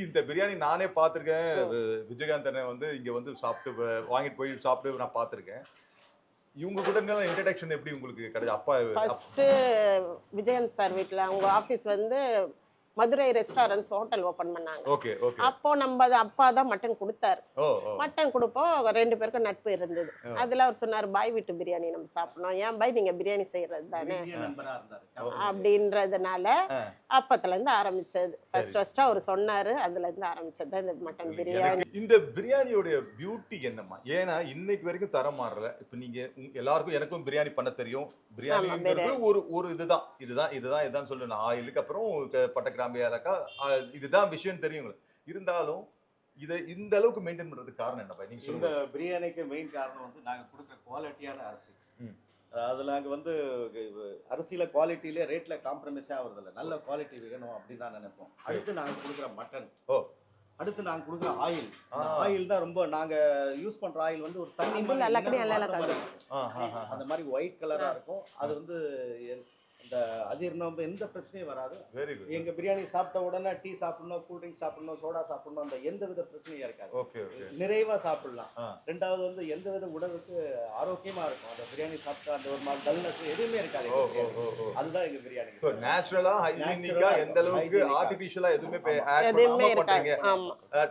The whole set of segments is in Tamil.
இந்த பிரியாணி நானே பார்த்துருக்கேன். விஜயகாந்த் அண்ணன் வந்து இங்க வந்து சாப்பிட்டு வாங்கிட்டு போய் சாப்பிட்டு நான் பார்த்துருக்கேன். இவங்க கூட இன்ட்ரடக்ஷன் எப்படி உங்களுக்கு கிடையாது? அப்பா ஃபர்ஸ்ட் விஜயகாந்த் சார் வீட்டில் அவங்க ஆஃபீஸ் வந்து மதுரை ரெஸ்டாரண்ட்ஸ் ஹோட்டல் ஓபன் பண்ணாங்க. Okay okay. அப்போ நம்ம அப்பா தான் மட்டன் கொடுத்தாரு. மட்டன் கொடுப்போம், 2 பேருக்கும் நட்பு இருந்தது. அதுல அவர் சொன்னார், பாய் வீட்டு பிரியாணி நம்ம சாப்பிடணும், ஏன் பாய் நீங்க பிரியாணி செய்யறது தானே அப்படின்றதுனால அப்பத்துல இருந்து ஆரம்பிச்சது. ஃபர்ஸ்ட் அவர் சொன்னாரு, அதுல இருந்து ஆரம்பிச்சது இந்த மட்டன் பிரியாணி. இந்த பிரியாணியோட பியூட்டி என்னமா? ஏன்னா இன்னைக்கு வரைக்கும் தரம் மாறல. இப்ப நீங்க எல்லாருக்கும் எனக்கும் பிரியாணி பண்ண தெரியும். பிரியாணிங்கிறது ஒரு இதுதான் சொல்லணும். ஆயிலுக்கு அப்புறம் பட்டை கிராம்பு ஏலக்காய் இதுதான் விஷயம் தெரியும். இருந்தாலும் இதை இந்த அளவுக்கு மெயின்டைன் பண்றதுக்கு காரணம் என்ன? நீங்க இந்த பிரியாணிக்கு மெயின் காரணம் வந்து நாங்க கொடுக்குற குவாலிட்டியான அரிசி. அதுல நாங்க வந்து அரிசியில குவாலிட்டியில ரேட்ல காம்ப்ரமைஸே ஆகுறது இல்லை. நல்ல குவாலிட்டி வேணும் அப்படின்னு தான் நினைப்போம். அடுத்து நாங்க கொடுக்குற மட்டன், அடுத்து நாங்க கொடுக்குற ஆயில். ஆயில் தான் ரொம்ப நாங்க யூஸ் பண்ற ஆயில் வந்து ஒரு தண்ணி அந்த மாதிரி ஒயிட் கலரா இருக்கும். அது வந்து இந்த அஜீர்ணம் எந்த பிரச்சனையும் வராது. எங்க பிரியாணி சாப்பிட்ட உடனே டீ சாப்பிடணும், கூல் ட்ரிங்க் சாப்பிடணும், சோடா சாப்பிடணும், அந்த எந்த வித பிரச்சனையும் இருக்காது. நிறைவா சாப்பிடலாம். ரெண்டாவது வந்து எந்த வித உடலுக்கு ஆரோக்கியமா இருக்கும். அந்த பிரியாணி சாப்பிட்டா அந்த ஒரு மாதிரி டல்னஸ் எதுவுமே இருக்காது. அதுதான் எங்க பிரியாணி. நேச்சுரலா ஹைஜீனிக்கா எந்த அளவுக்கு ஆர்டிபிஷியலா எதுவுமே ஆட்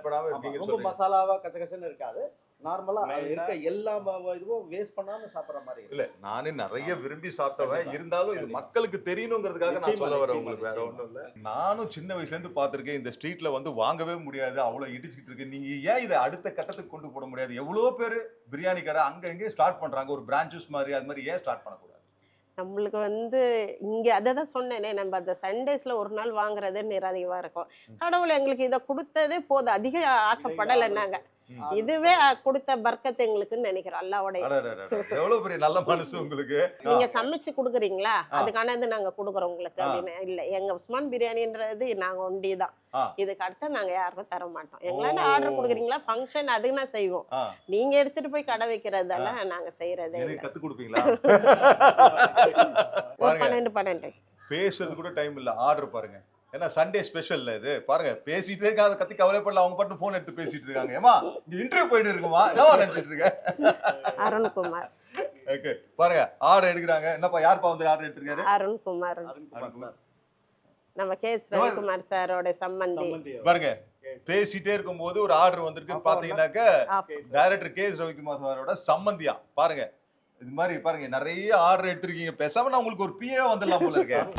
பண்ணாம இருக்கீங்க. ரொம்ப மசாலாவா கச்சகச்சன்னு இருக்காது. நார்மலா இருக்க எல்லா இதுவும் வேஸ்ட் பண்ணாம சாப்பிடுற மாதிரி இல்ல. நானே நிறைய விரும்பி சாப்பிட்டவன், இருந்தாலும் இது மக்களுக்கு தெரியணுங்கிறதுக்காக நான் சொல்ல வரேன் உங்களுக்கு, வேற ஒண்ணும் இல்ல. நானும் சின்ன வயசுல இருந்து பாத்திருக்கேன். இந்த ஸ்ட்ரீட்ல வந்து வாங்கவே முடியாது, அவ்வளவு இடிச்சுக்கிட்டு இருக்கு. நீங்க ஏன் இதை அடுத்த கட்டத்துக்கு கொண்டு போட முடியாது? எவ்வளவு பேரு பிரியாணி கடை அங்க எங்கே ஸ்டார்ட் பண்றாங்க, ஒரு பிரான்ச்சஸ் மாதிரி. அது மாதிரி ஏன் ஸ்டார்ட் பண்ணக்கூடாது? நம்மளுக்கு வந்து இங்க அததான் சொன்னேனே, நம்ம அந்த சண்டேஸ்ல ஒரு நாள் வாங்குறதே நிறைவா இருக்கும். கடவுள் எங்களுக்கு இதை கொடுத்ததே போதும், அதிக ஆசைப்படலை நாங்க. இதுவே கொடுத்த பர்க்கத் எங்களுக்குன்னு நினைக்கிறோம். அல்லாஹ்வுடைய எவ்வளவு பெரிய நல்ல மனசு உங்களுக்கு. நீங்க சமைச்சு கொடுக்குறீங்களா, அதுக்கானது நாங்க கொடுக்குறோம் உங்களுக்கு அப்படின்னு இல்ல. எங்க உஸ்மான் பிரியாணின்றது நாங்க ஒண்டிதான். இதுக்கு அடுத்து நாங்க யாருக்கும் தர மாட்டோம். எங்களால ஆர்டர் கொடுக்குறீங்களா, ஃபங்க்ஷன் அதுனா செய்வோம். நீங்க எடுத்துட்டு போய் கடை வைக்கிறதெல்லாம் நாங்க செய்யறதே. கத்து கொடுப்பீங்களா? 12 பேசுறது கூட டைம் இல்ல, ஆர்டர் பாருங்க. ஏன்னா சண்டே ஸ்பெஷல்ல இது பாருங்க. பேசிட்டே இருக்காத, கத்தி கவலைப்படல. அவங்க பாட்டு போன் எடுத்து பேசிட்டு இருக்காங்க. ஏமா இங்க இன்டர்வியூ போயிட்டு இருக்குமா, என்னவா நினைச்சிட்டு இருக்க? அருண்குமார். ஓகே பாருங்க, ஆர்டர் எடுக்கிறாங்க. என்னப்பா யார்ப்பா வந்து ஆர்டர் எடுத்துருக்காரு? அருண்குமார். நம்ம கேஸ் ரவிக்குமார் சாரோட சம்பந்தி. பாருங்க, பேசிட்டே இருக்கும்போது ஒரு ஆர்டர் வந்திருக்கு. பாத்தீங்கன்னாக்க டைரக்டர் கேஸ் ரவிக்குமார் சாரோட சம்பந்தியா. பாருங்க இது மாதிரி பாருங்க, நிறைய ஆர்டர் எடுத்திருக்கீங்க. பேசாம நான் உங்களுக்கு ஒரு பிஏ வந்துடலாம் போல இருக்கேன்.